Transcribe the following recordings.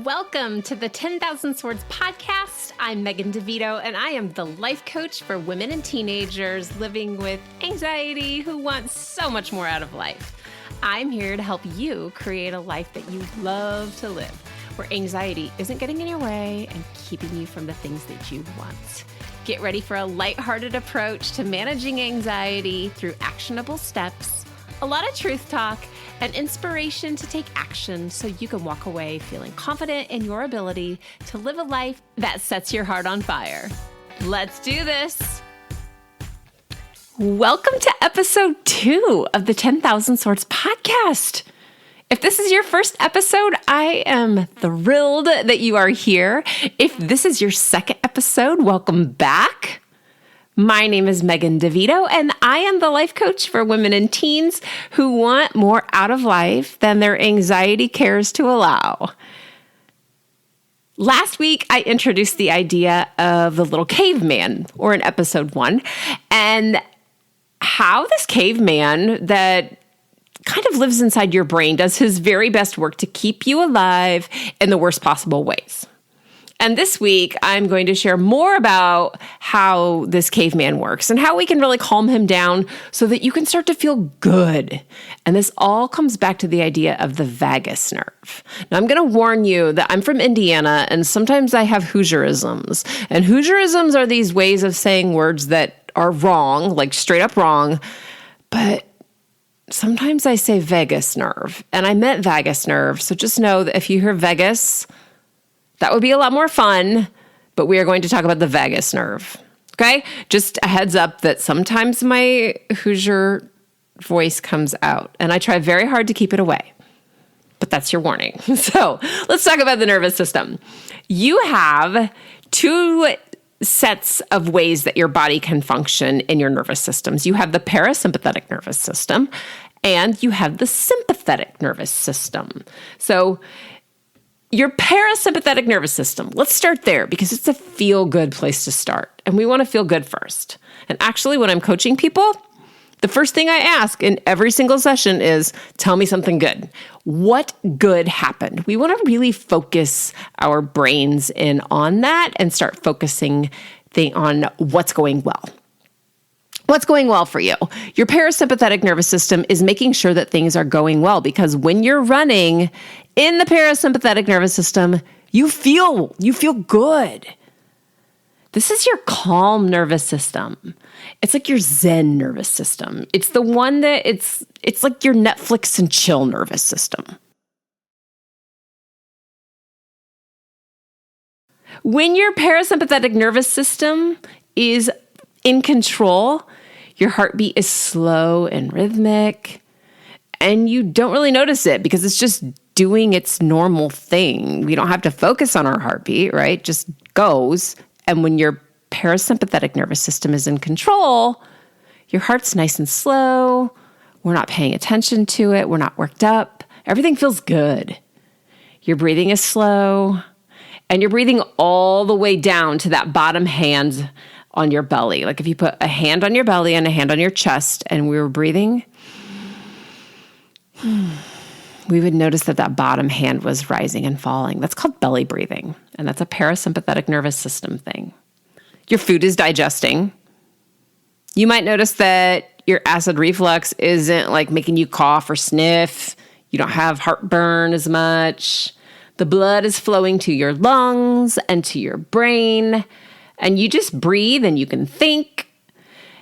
Welcome to the 10,000 Swords podcast. I'm Megan DeVito, and I am the life coach for women and teenagers living with anxiety who want so much more out of life. I'm here to help you create a life that you love to live, where anxiety isn't getting in your way and keeping you from the things that you want. Get ready for a lighthearted approach to managing anxiety through actionable steps, a lot of truth talk, and inspiration to take action so you can walk away feeling confident in your ability to live a life that sets your heart on fire. Let's do this. Welcome to episode 2 of the 10,000 Swords podcast. If this is your first episode, I am thrilled that you are here. If this is your second episode, welcome back. My name is Megan DeVito, and I am the life coach for women and teens who want more out of life than their anxiety cares to allow. Last week, I introduced the idea of the little caveman, or in episode 1, and how this caveman that kind of lives inside your brain does his very best work to keep you alive in the worst possible ways. And this week, I'm going to share more about how this caveman works and how we can really calm him down so that you can start to feel good. And this all comes back to the idea of the vagus nerve. Now, I'm going to warn you that I'm from Indiana, and sometimes I have Hoosierisms. And Hoosierisms are these ways of saying words that are wrong, like straight up wrong, but sometimes I say vagus nerve, and I meant vagus nerve. So just know that if you hear Vegas, that would be a lot more fun, but we are going to talk about the vagus nerve, okay? Just a heads up that sometimes my Hoosier voice comes out, and I try very hard to keep it away, but that's your warning. So let's talk about the nervous system. You have 2 sets of ways that your body can function in your nervous systems. You have the parasympathetic nervous system, and you have the sympathetic nervous system. So your parasympathetic nervous system, let's start there because it's a feel-good place to start. And we want to feel good first. And actually, when I'm coaching people, the first thing I ask in every single session is, tell me something good. What good happened? We want to really focus our brains in on that and start focusing on what's going well. What's going well for you? Your parasympathetic nervous system is making sure that things are going well, because when you're running in the parasympathetic nervous system, you feel good. This is your calm nervous system. It's like your Zen nervous system. It's the one that it's like your Netflix and chill nervous system. When your parasympathetic nervous system is in control, your heartbeat is slow and rhythmic, and you don't really notice it because it's just doing its normal thing. We don't have to focus on our heartbeat, right? It just goes. And when your parasympathetic nervous system is in control, your heart's nice and slow. We're not paying attention to it. We're not worked up. Everything feels good. Your breathing is slow, and you're breathing all the way down to that bottom hand on your belly. Like if you put a hand on your belly and a hand on your chest and we were breathing, we would notice that bottom hand was rising and falling. That's called belly breathing, and that's a parasympathetic nervous system thing. Your food is digesting. You might notice that your acid reflux isn't like making you cough or sniff. You don't have heartburn as much. The blood is flowing to your lungs and to your brain, and you just breathe and you can think.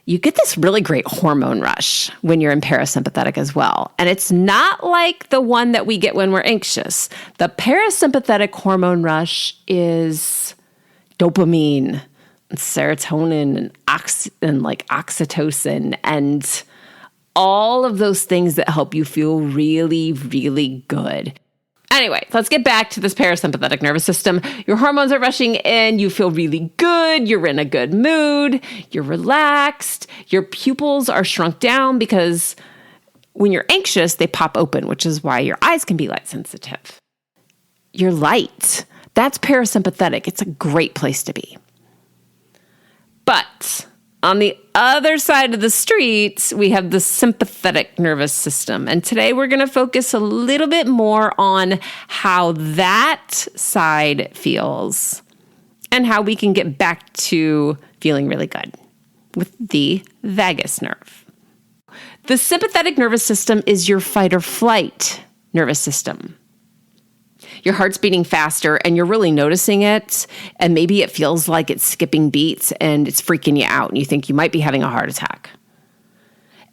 You get this really great hormone rush when you're in parasympathetic as well. And it's not like the one that we get when we're anxious. The parasympathetic hormone rush is dopamine and serotonin and oxytocin and all of those things that help you feel really, really good. Anyway, let's get back to this parasympathetic nervous system. Your hormones are rushing in. You feel really good. You're in a good mood. You're relaxed. Your pupils are shrunk down because when you're anxious, they pop open, which is why your eyes can be light sensitive. You're light. That's parasympathetic. It's a great place to be. But On the other side of the street, we have the sympathetic nervous system. And today we're going to focus a little bit more on how that side feels and how we can get back to feeling really good with the vagus nerve. The sympathetic nervous system is your fight or flight nervous system. Your heart's beating faster and you're really noticing it, and maybe it feels like it's skipping beats and it's freaking you out and you think you might be having a heart attack.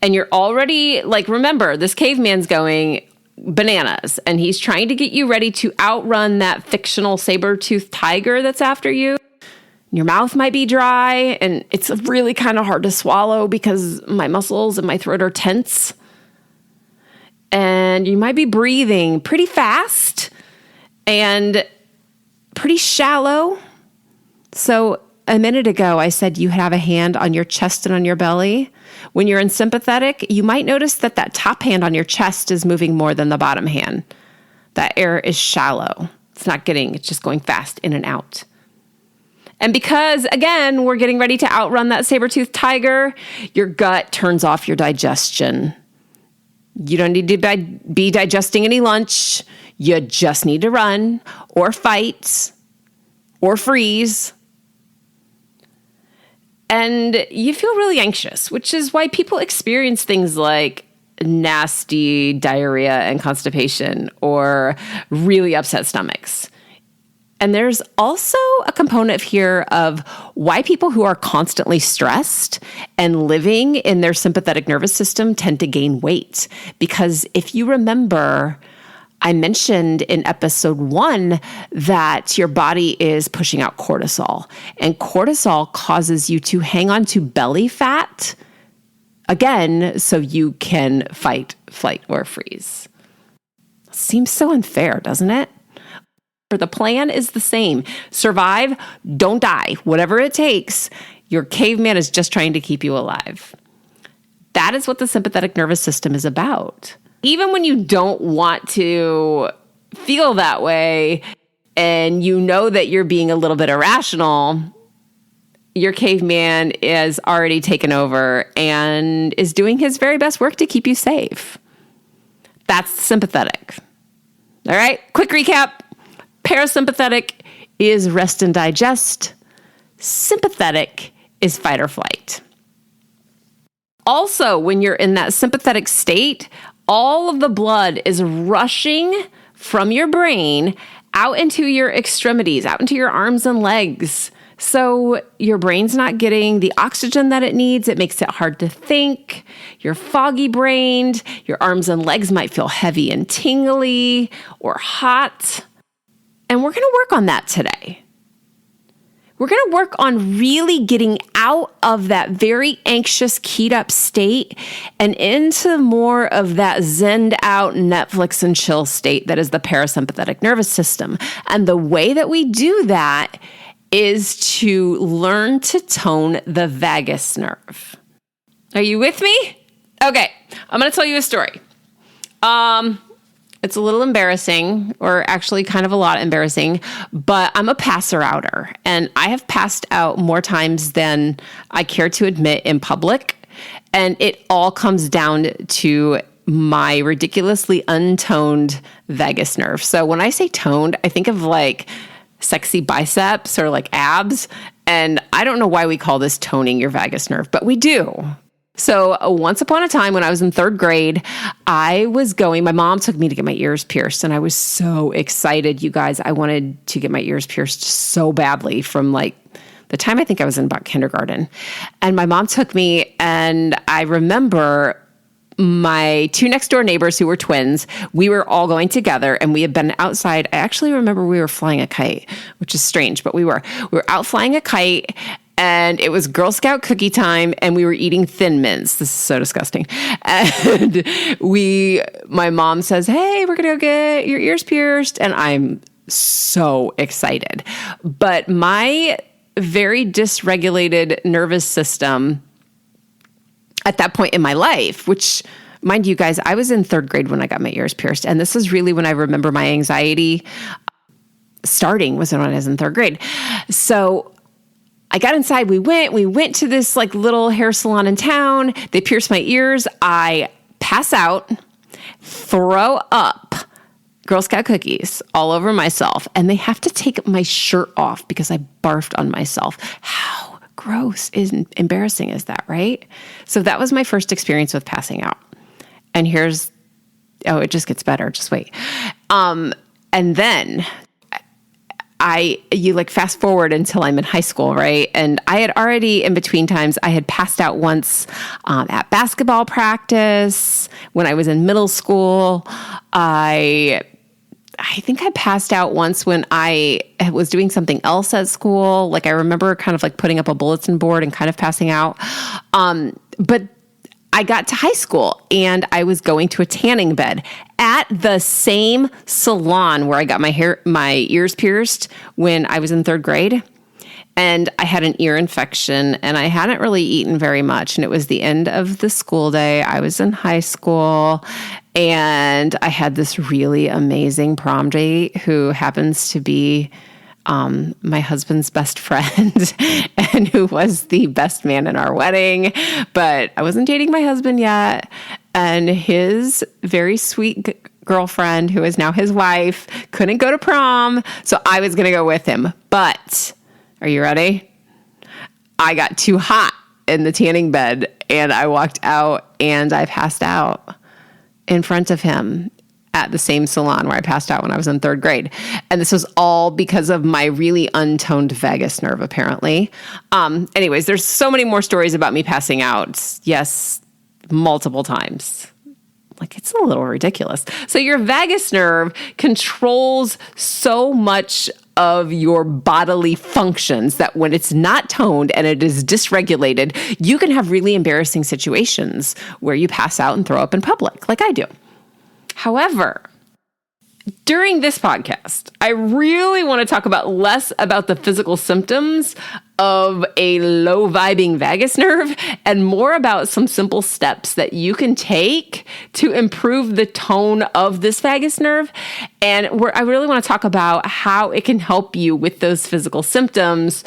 And you're already, remember, this caveman's going bananas and he's trying to get you ready to outrun that fictional saber-toothed tiger that's after you. Your mouth might be dry and it's really kind of hard to swallow because my muscles and my throat are tense. And you might be breathing pretty fast and pretty shallow. So a minute ago, I said you have a hand on your chest and on your belly. When you're in sympathetic, you might notice that that top hand on your chest is moving more than the bottom hand. That air is shallow. It's just going fast in and out. And because, again, we're getting ready to outrun that saber-toothed tiger, your gut turns off your digestion. You don't need to be digesting any lunch. You just need to run or fight or freeze. And you feel really anxious, which is why people experience things like nasty diarrhea and constipation or really upset stomachs. And there's also a component here of why people who are constantly stressed and living in their sympathetic nervous system tend to gain weight. Because if you remember, I mentioned in episode 1 that your body is pushing out cortisol. And cortisol causes you to hang on to belly fat, again, so you can fight, flight, or freeze. Seems so unfair, doesn't it? The plan is the same. Survive, don't die. Whatever it takes, your caveman is just trying to keep you alive. That is what the sympathetic nervous system is about. Even when you don't want to feel that way and you know that you're being a little bit irrational, your caveman is already taken over and is doing his very best work to keep you safe. That's sympathetic. All right, quick recap. Parasympathetic is rest and digest. Sympathetic is fight or flight. Also, when you're in that sympathetic state, all of the blood is rushing from your brain out into your extremities, out into your arms and legs. So your brain's not getting the oxygen that it needs. It makes it hard to think. You're foggy brained. Your arms and legs might feel heavy and tingly or hot. And we're going to work on that today. We're going to work on really getting out of that very anxious, keyed up state and into more of that zenned out Netflix and chill state that is the parasympathetic nervous system. And the way that we do that is to learn to tone the vagus nerve. Are you with me? Okay, I'm going to tell you a story. It's a little embarrassing, or actually kind of a lot embarrassing, but I'm a passer-outer, and I have passed out more times than I care to admit in public, and it all comes down to my ridiculously untoned vagus nerve. So when I say toned, I think of sexy biceps or abs, and I don't know why we call this toning your vagus nerve, but we do. So once upon a time when I was in 3rd grade, my mom took me to get my ears pierced, and I was so excited, you guys. I wanted to get my ears pierced so badly from the time I think I was in about kindergarten. And my mom took me, and I remember my 2 next door neighbors who were twins, we were all going together and we had been outside. I actually remember we were flying a kite, which is strange, but we were out flying a kite. And it was Girl Scout cookie time, and we were eating Thin Mints. This is so disgusting. And my mom says, "Hey, we're going to go get your ears pierced." And I'm so excited. But my very dysregulated nervous system at that point in my life, which, mind you guys, I was in 3rd grade when I got my ears pierced. And this is really when I remember my anxiety starting, was when I was in 3rd grade. So I got inside. We went to this like little hair salon in town. They pierced my ears. I pass out, throw up Girl Scout cookies all over myself, and they have to take my shirt off because I barfed on myself. How gross and embarrassing is that, right? So that was my first experience with passing out. And it just gets better. Just wait. And then you like fast forward until I'm in high school, right? And I had already, in between times, I had passed out once at basketball practice when I was in middle school. I think I passed out once when I was doing something else at school. Like I remember kind of like putting up a bulletin board and kind of passing out. But I got to high school and I was going to a tanning bed at the same salon where I got my ears pierced when I was in 3rd grade. And I had an ear infection and I hadn't really eaten very much. And it was the end of the school day. I was in high school and I had this really amazing prom date who happens to be my husband's best friend and who was the best man in our wedding, but I wasn't dating my husband yet. And his very sweet girlfriend, who is now his wife, couldn't go to prom. So I was going to go with him. But are you ready? I got too hot in the tanning bed and I walked out and I passed out in front of him at the same salon where I passed out when I was in 3rd grade. And this was all because of my really untoned vagus nerve, apparently. Anyways, there's so many more stories about me passing out. Yes, multiple times. Like, it's a little ridiculous. So your vagus nerve controls so much of your bodily functions that when it's not toned and it is dysregulated, you can have really embarrassing situations where you pass out and throw up in public, like I do. However, during this podcast, I really want to talk about less about the physical symptoms of a low vibing vagus nerve and more about some simple steps that you can take to improve the tone of this vagus nerve. And I really want to talk about how it can help you with those physical symptoms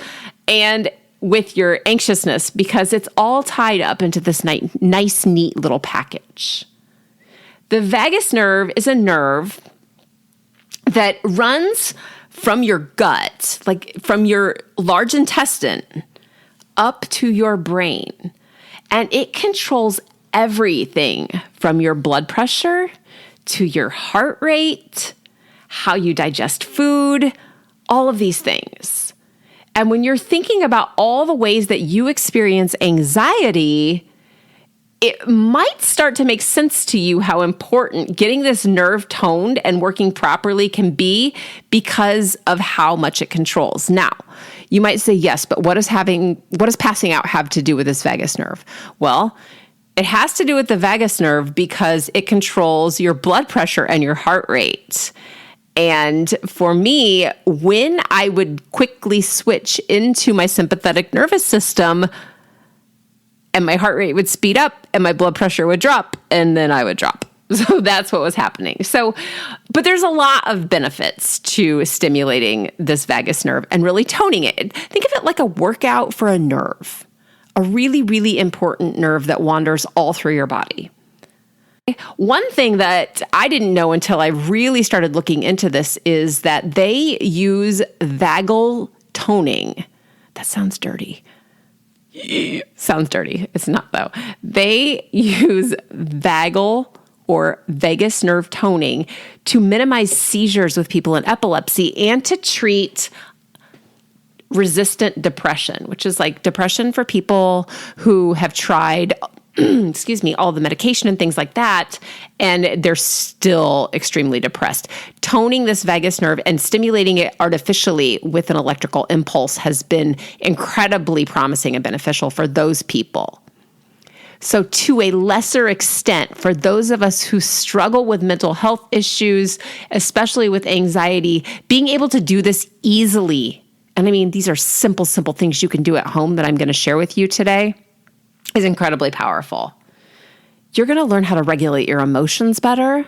and with your anxiousness, because it's all tied up into this nice, neat little package. The vagus nerve is a nerve that runs from your gut, like from your large intestine, up to your brain. And it controls everything from your blood pressure to your heart rate, how you digest food, all of these things. And when you're thinking about all the ways that you experience anxiety, it might start to make sense to you how important getting this nerve toned and working properly can be because of how much it controls. Now, you might say, yes, but what does passing out have to do with this vagus nerve? Well, it has to do with the vagus nerve because it controls your blood pressure and your heart rate. And for me, when I would quickly switch into my sympathetic nervous system, and my heart rate would speed up and my blood pressure would drop and then I would drop. So that's what was happening. But there's a lot of benefits to stimulating this vagus nerve and really toning it. Think of it like a workout for a nerve, a really, really important nerve that wanders all through your body. One thing that I didn't know until I really started looking into this is that they use vagal toning. That sounds dirty. Sounds dirty. It's not, though. They use vagal or vagus nerve toning to minimize seizures with people in epilepsy and to treat resistant depression, which is like depression for people who have tried all the medication and things like that, and they're still extremely depressed. Toning this vagus nerve and stimulating it artificially with an electrical impulse has been incredibly promising and beneficial for those people. So to a lesser extent, for those of us who struggle with mental health issues, especially with anxiety, being able to do this easily, and I mean, these are simple things you can do at home that I'm going to share with you today, is incredibly powerful. You're going to learn how to regulate your emotions better,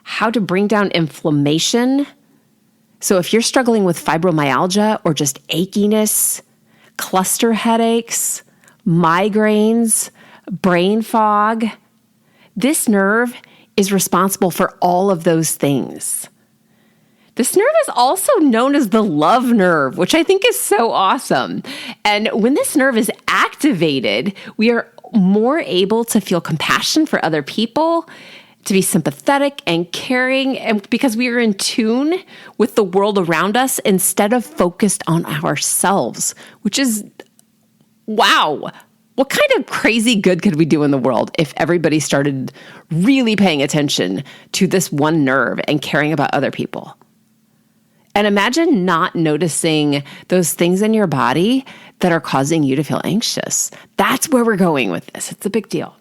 how to bring down inflammation. So if you're struggling with fibromyalgia or just achiness, cluster headaches, migraines, brain fog. This nerve is responsible for all of those things. This nerve is also known as the love nerve, which I think is so awesome. And when this nerve is activated, we are more able to feel compassion for other people, to be sympathetic and caring, and because we are in tune with the world around us instead of focused on ourselves, which is, wow. What kind of crazy good could we do in the world if everybody started really paying attention to this one nerve and caring about other people? And imagine not noticing those things in your body that are causing you to feel anxious. That's where we're going with this. It's a big deal.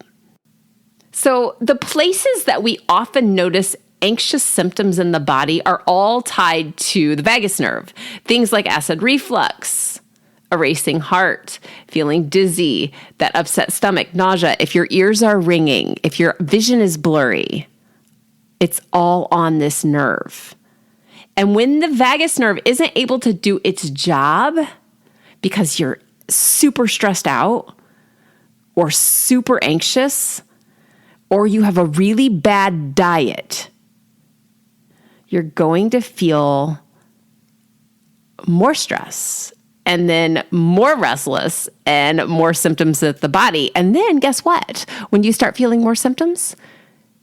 So the places that we often notice anxious symptoms in the body are all tied to the vagus nerve. Things like acid reflux, a racing heart, feeling dizzy, that upset stomach, nausea, if your ears are ringing, if your vision is blurry, it's all on this nerve. And when the vagus nerve isn't able to do its job because you're super stressed out or super anxious, or you have a really bad diet, you're going to feel more stress and then more restless and more symptoms of the body. And then guess what? When you start feeling more symptoms,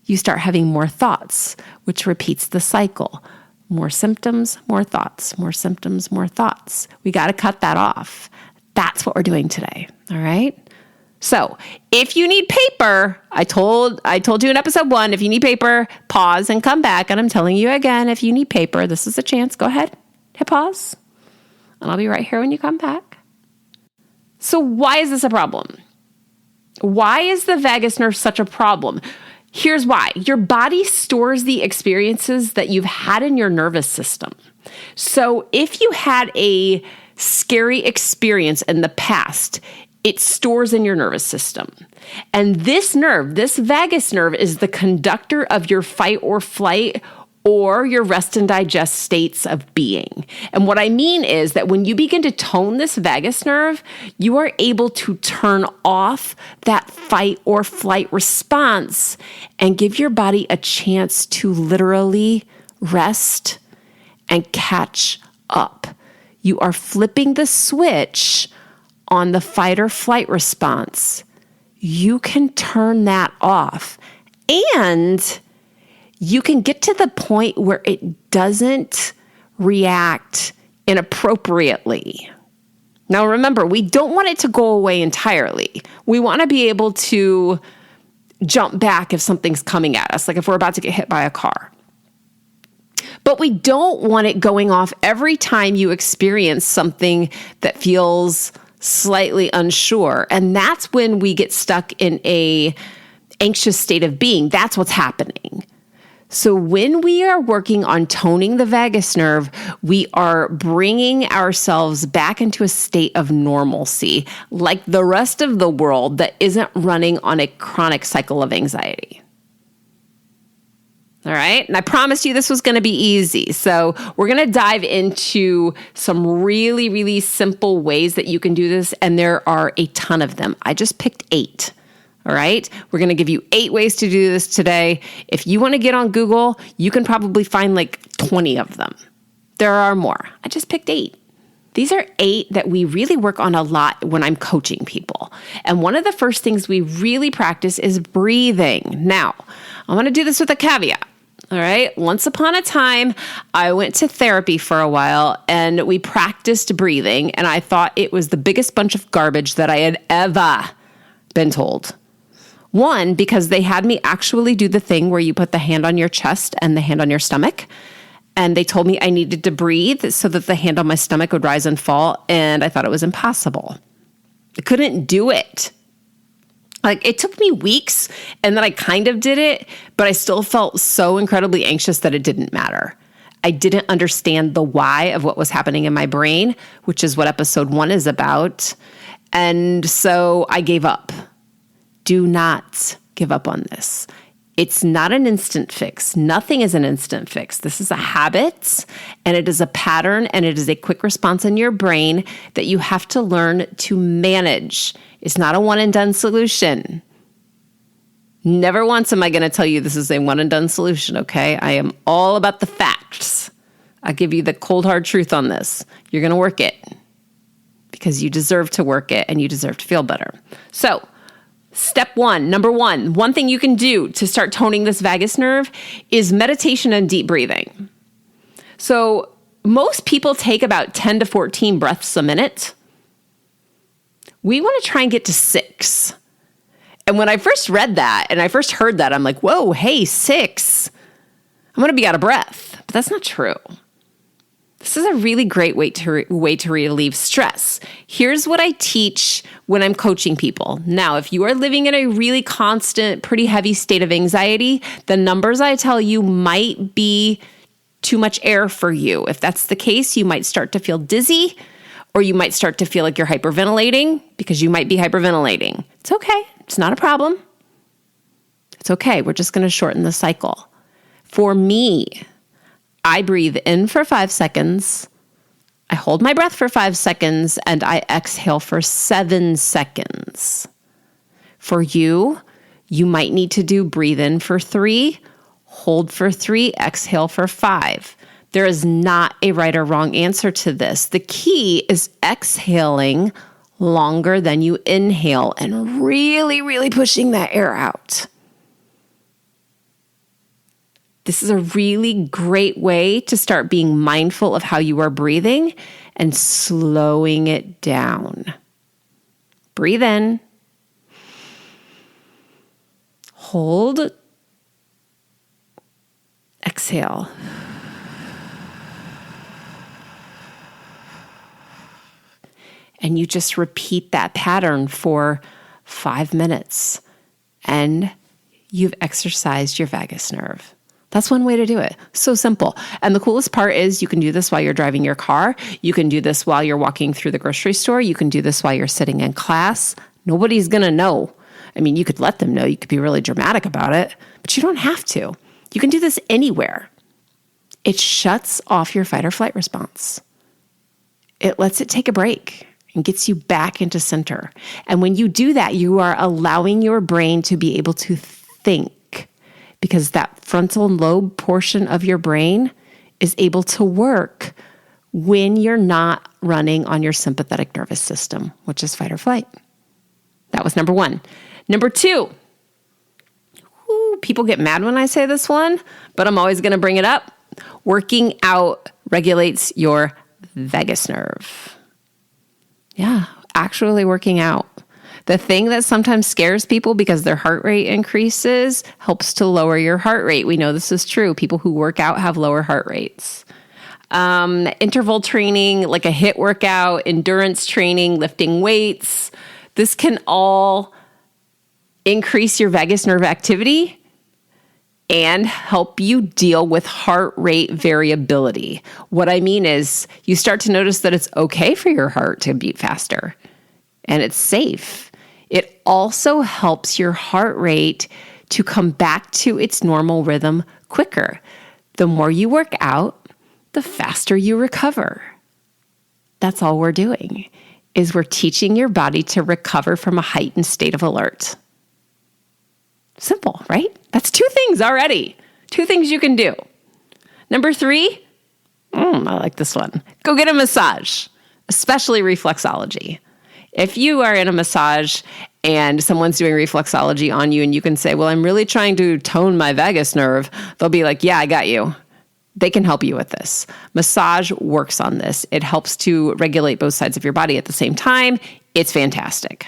you start having more thoughts, which repeats the cycle. More symptoms, more thoughts, more symptoms, more thoughts. We got to cut that off. That's what we're doing today. All right. So if you need paper, I told you in episode 1, if you need paper, pause and come back. And I'm telling you again, if you need paper, this is a chance. Go ahead, hit pause, and I'll be right here when you come back. So why is this a problem? Why is the vagus nerve such a problem? Here's why. Your body stores the experiences that you've had in your nervous system. So if you had a scary experience in the past, it stores in your nervous system. And this nerve, this vagus nerve, is the conductor of your fight or flight or your rest and digest states of being. And what I mean is that when you begin to tone this vagus nerve, you are able to turn off that fight or flight response and give your body a chance to literally rest and catch up. You are flipping the switch on the fight or flight response. You can turn that off, and you can get to the point where it doesn't react inappropriately. Now, remember, we don't want it to go away entirely. We want to be able to jump back if something's coming at us, like if we're about to get hit by a car. But we don't want it going off every time you experience something that feels slightly unsure. And that's when we get stuck in a anxious state of being. That's what's happening. So when we are working on toning the vagus nerve, we are bringing ourselves back into a state of normalcy, like the rest of the world that isn't running on a chronic cycle of anxiety. All right. And I promised you this was going to be easy. So we're going to dive into some really, really simple ways that you can do this. And there are a ton of them. I just picked 8. All right. We're going to give you 8 ways to do this today. If you want to get on Google, you can probably find like 20 of them. There are more. I just picked 8. These are 8 that we really work on a lot when I'm coaching people. And one of the first things we really practice is breathing. Now, I want to do this with a caveat. All right. Once upon a time, I went to therapy for a while and we practiced breathing. And I thought it was the biggest bunch of garbage that I had ever been told. One, because they had me actually do the thing where you put the hand on your chest and the hand on your stomach. And they told me I needed to breathe so that the hand on my stomach would rise and fall. And I thought it was impossible. I couldn't do it. Like, it took me weeks, and then I kind of did it, but I still felt so incredibly anxious that it didn't matter. I didn't understand the why of what was happening in my brain, which is what episode 1 is about. And so I gave up. Do not give up on this. It's not an instant fix. Nothing is an instant fix. This is a habit, and it is a pattern, and it is a quick response in your brain that you have to learn to manage. It's not a one and done solution. Never once am I going to tell you this is a one and done solution, okay? I am all about the facts. I'll give you the cold hard truth on this. You're going to work it because you deserve to work it and you deserve to feel better. So, step one, number one thing you can do to start toning this vagus nerve is meditation and deep breathing. So most people take about 10 to 14 breaths a minute. We want to try and get to 6. And when I first read that and I first heard that, I'm like, whoa, hey, 6. I'm going to be out of breath. But that's not true. This is a really great way to relieve stress. Here's what I teach when I'm coaching people. Now, if you are living in a really constant, pretty heavy state of anxiety, the numbers I tell you might be too much air for you. If that's the case, you might start to feel dizzy, or you might start to feel like you're hyperventilating because you might be hyperventilating. It's okay. It's not a problem. It's okay. We're just going to shorten the cycle. For me, I breathe in for 5 seconds, I hold my breath for 5 seconds, and I exhale for 7 seconds. For you, you might need to do breathe in for 3, hold for 3, exhale for 5. There is not a right or wrong answer to this. The key is exhaling longer than you inhale and really, really pushing that air out. This is a really great way to start being mindful of how you are breathing and slowing it down. Breathe in. Hold. Exhale. And you just repeat that pattern for 5 minutes, and you've exercised your vagus nerve. That's one way to do it. So simple. And the coolest part is you can do this while you're driving your car. You can do this while you're walking through the grocery store. You can do this while you're sitting in class. Nobody's going to know. I mean, you could let them know. You could be really dramatic about it, but you don't have to. You can do this anywhere. It shuts off your fight or flight response. It lets it take a break and gets you back into center. And when you do that, you are allowing your brain to be able to think, because that frontal lobe portion of your brain is able to work when you're not running on your sympathetic nervous system, which is fight or flight. That was number 1. Number 2, people get mad when I say this one, but I'm always going to bring it up. Working out regulates your vagus nerve. Yeah, actually working out. The thing that sometimes scares people because their heart rate increases helps to lower your heart rate. We know this is true. People who work out have lower heart rates. Interval training, like a HIIT workout, endurance training, lifting weights, this can all increase your vagus nerve activity and help you deal with heart rate variability. What I mean is you start to notice that it's okay for your heart to beat faster and it's safe. It also helps your heart rate to come back to its normal rhythm quicker. The more you work out, the faster you recover. That's all we're doing, is we're teaching your body to recover from a heightened state of alert. Simple, right? That's 2 things already. 2 things you can do. Number 3, I like this one. Go get a massage, especially reflexology. If you are in a massage and someone's doing reflexology on you and you can say, well, I'm really trying to tone my vagus nerve, they'll be like, yeah, I got you. They can help you with this. Massage works on this. It helps to regulate both sides of your body at the same time. It's fantastic.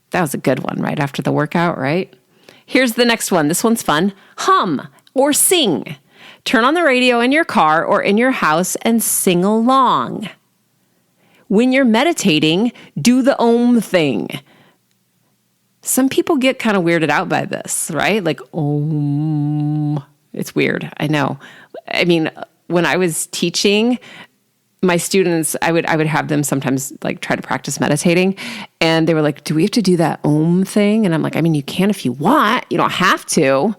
That was a good one right after the workout, right? Here's the next one. This one's fun. Hum or sing. Turn on the radio in your car or in your house and sing along. When you're meditating, do the Om thing. Some people get kind of weirded out by this, right? Like, Om. It's weird. I know. I mean, when I was teaching, my students, I would have them sometimes like try to practice meditating, and they were like, do we have to do that Om thing? And I'm like, I mean, you can if you want, you don't have to,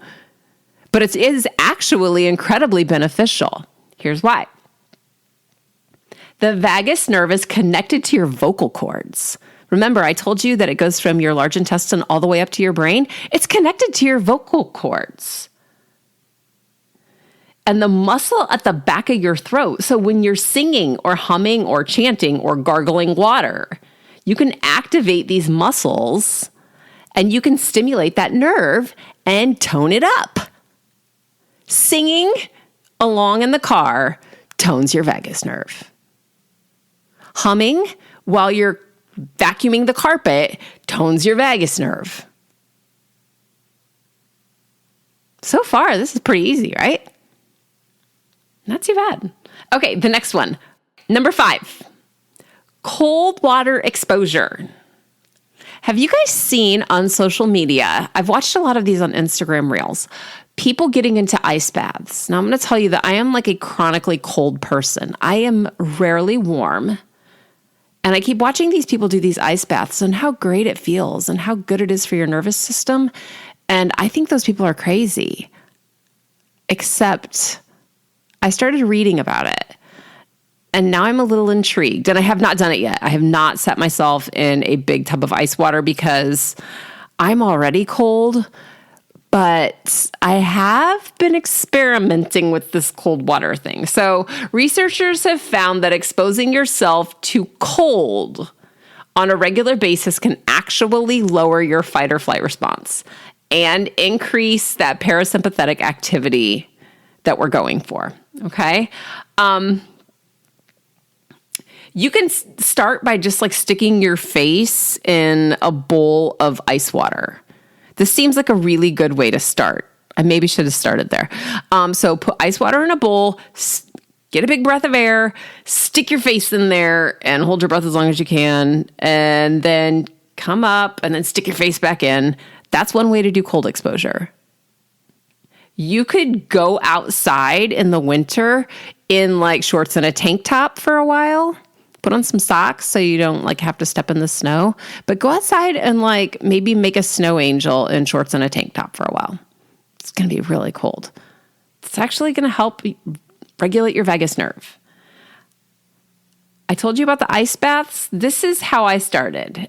but it is actually incredibly beneficial. Here's why. The vagus nerve is connected to your vocal cords. Remember, I told you that it goes from your large intestine all the way up to your brain. It's connected to your vocal cords. And the muscle at the back of your throat. So when you're singing or humming or chanting or gargling water, you can activate these muscles and you can stimulate that nerve and tone it up. Singing along in the car tones your vagus nerve. Humming while you're vacuuming the carpet tones your vagus nerve. So far, this is pretty easy, right? Not too bad. Okay, the next one. Number 5, cold water exposure. Have you guys seen on social media, I've watched a lot of these on Instagram Reels, people getting into ice baths. Now, I'm going to tell you that I am like a chronically cold person. I am rarely warm. And I keep watching these people do these ice baths and how great it feels and how good it is for your nervous system. And I think those people are crazy. Except I started reading about it. And now I'm a little intrigued. And I have not done it yet. I have not set myself in a big tub of ice water because I'm already cold. But I have been experimenting with this cold water thing. So researchers have found that exposing yourself to cold on a regular basis can actually lower your fight or flight response and increase that parasympathetic activity that we're going for, okay? You can start by just like sticking your face in a bowl of ice water. This seems like a really good way to start. I maybe should have started there. So put ice water in a bowl, get a big breath of air, stick your face in there and hold your breath as long as you can, and then come up and then stick your face back in. That's one way to do cold exposure. You could go outside in the winter in like shorts and a tank top for a while. Put on some socks so you don't like have to step in the snow. But go outside and like maybe make a snow angel in shorts and a tank top for a while. It's going to be really cold. It's actually going to help regulate your vagus nerve. I told you about the ice baths. This is how I started.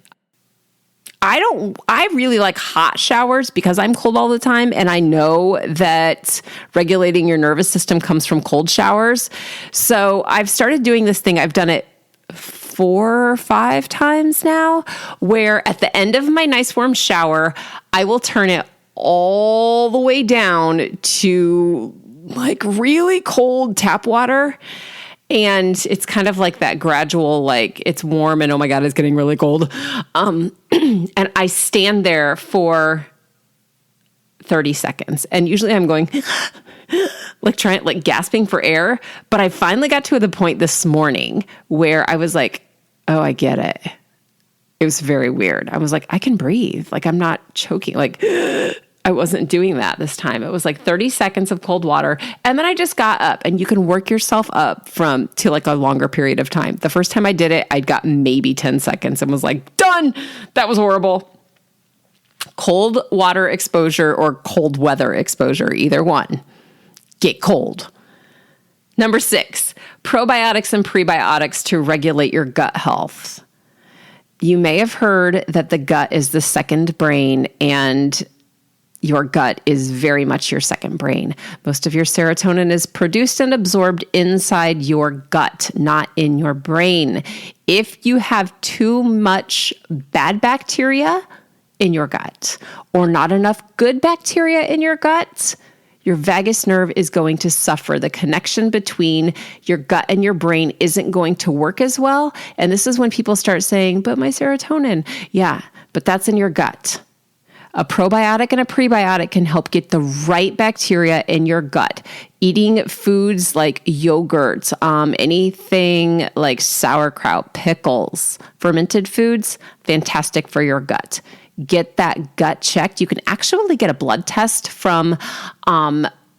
I really like hot showers because I'm cold all the time, and I know that regulating your nervous system comes from cold showers. So I've started doing this thing. I've done it 4 or 5 times now, where at the end of my nice warm shower, I will turn it all the way down to like really cold tap water. And it's kind of like that gradual, like it's warm and oh my God, it's getting really cold. And I stand there for 30 seconds. And usually I'm going like gasping for air. But I finally got to the point this morning where I was like, oh, I get it. It was very weird. I was like, I can breathe. Like I'm not choking. Like I wasn't doing that this time. It was like 30 seconds of cold water. And then I just got up, and you can work yourself up to like a longer period of time. The first time I did it, I got maybe 10 seconds and was like, done. That was horrible. Cold water exposure or cold weather exposure, either one. Get cold. Number 6, probiotics and prebiotics to regulate your gut health. You may have heard that the gut is the second brain, and your gut is very much your second brain. Most of your serotonin is produced and absorbed inside your gut, not in your brain. If you have too much bad bacteria in your gut or not enough good bacteria in your gut, your vagus nerve is going to suffer. The connection between your gut and your brain isn't going to work as well. And this is when people start saying, but my serotonin. Yeah, but that's in your gut. A probiotic and a prebiotic can help get the right bacteria in your gut. Eating foods like yogurt, anything like sauerkraut, pickles, fermented foods, fantastic for your gut. Get that gut checked. You can actually get a blood test from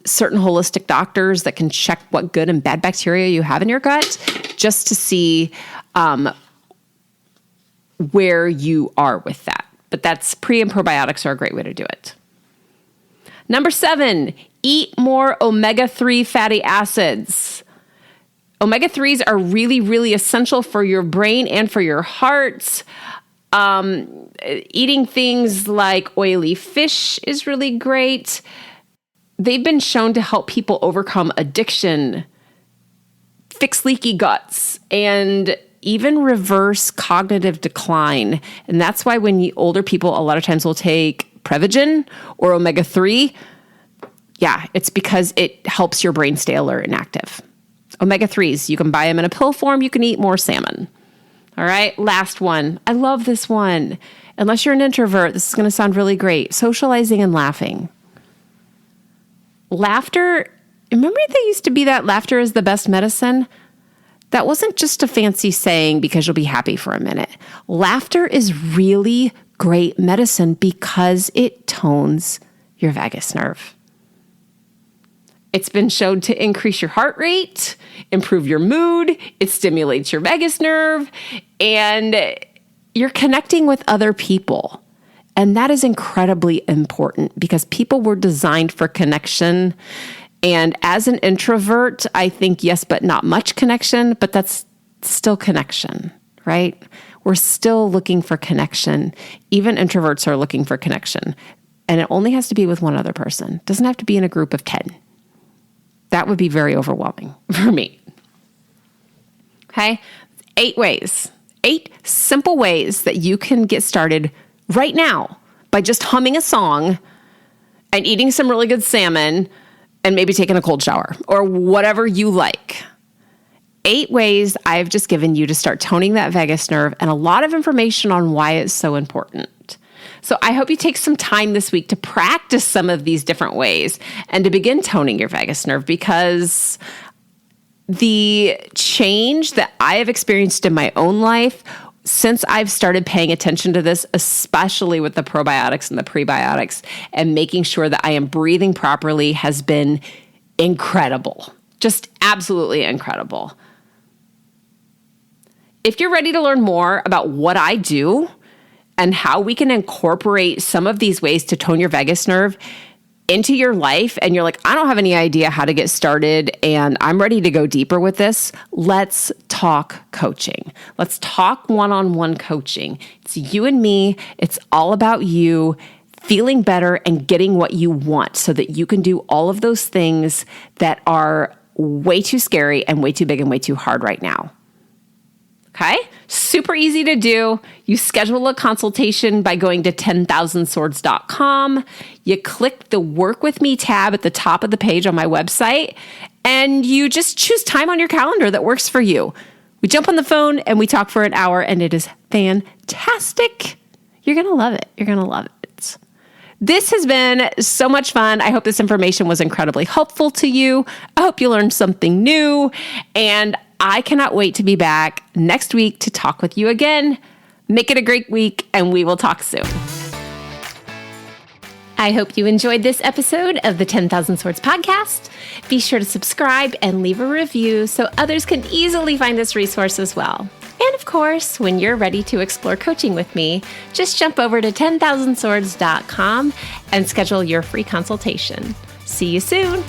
certain holistic doctors that can check what good and bad bacteria you have in your gut. just to see where you are with that. But that's pre and probiotics are a great way to do it. Number 7, eat more omega-3 fatty acids. Omega-3s are really, really essential for your brain and for your heart. Eating things like oily fish is really great. They've been shown to help people overcome addiction, fix leaky guts, and even reverse cognitive decline. And that's why when older people a lot of times will take Prevagen or omega-3, it's because it helps your brain stay alert and active. Omega-3s, you can buy them in a pill form. You can eat more salmon. All right, last one. I love this one. Unless you're an introvert, this is going to sound really great. Socializing and laughing. Laughter, remember there used to be that laughter is the best medicine? That wasn't just a fancy saying because you'll be happy for a minute. Laughter is really great medicine because it tones your vagus nerve. It's been shown to increase your heart rate, improve your mood, it stimulates your vagus nerve, and you're connecting with other people. And that is incredibly important because people were designed for connection. And as an introvert, I think yes, but not much connection, but that's still connection, right? We're still looking for connection. Even introverts are looking for connection. And it only has to be with one other person. It doesn't have to be in a group of 10. That would be very overwhelming for me. Okay? 8 simple ways that you can get started right now by just humming a song and eating some really good salmon and maybe taking a cold shower or whatever you like. 8 ways I've just given you to start toning that vagus nerve and a lot of information on why it's so important. So I hope you take some time this week to practice some of these different ways and to begin toning your vagus nerve because the change that I have experienced in my own life since I've started paying attention to this, especially with the probiotics and the prebiotics and making sure that I am breathing properly has been incredible. Just absolutely incredible. If you're ready to learn more about what I do and how we can incorporate some of these ways to tone your vagus nerve into your life, and you're like, I don't have any idea how to get started, and I'm ready to go deeper with this, let's talk coaching. Let's talk one-on-one coaching. It's you and me. It's all about you feeling better and getting what you want so that you can do all of those things that are way too scary and way too big and way too hard right now. Okay? Super easy to do. You schedule a consultation by going to 10,000swords.com. You click the Work With Me tab at the top of the page on my website, and you just choose time on your calendar that works for you. We jump on the phone and we talk for an hour, and it is fantastic. You're going to love it. You're going to love it. This has been so much fun. I hope this information was incredibly helpful to you. I hope you learned something new, and I cannot wait to be back next week to talk with you again. Make it a great week, and we will talk soon. I hope you enjoyed this episode of the 10,000 Swords podcast. Be sure to subscribe and leave a review so others can easily find this resource as well. And of course, when you're ready to explore coaching with me, just jump over to 10,000swords.com and schedule your free consultation. See you soon.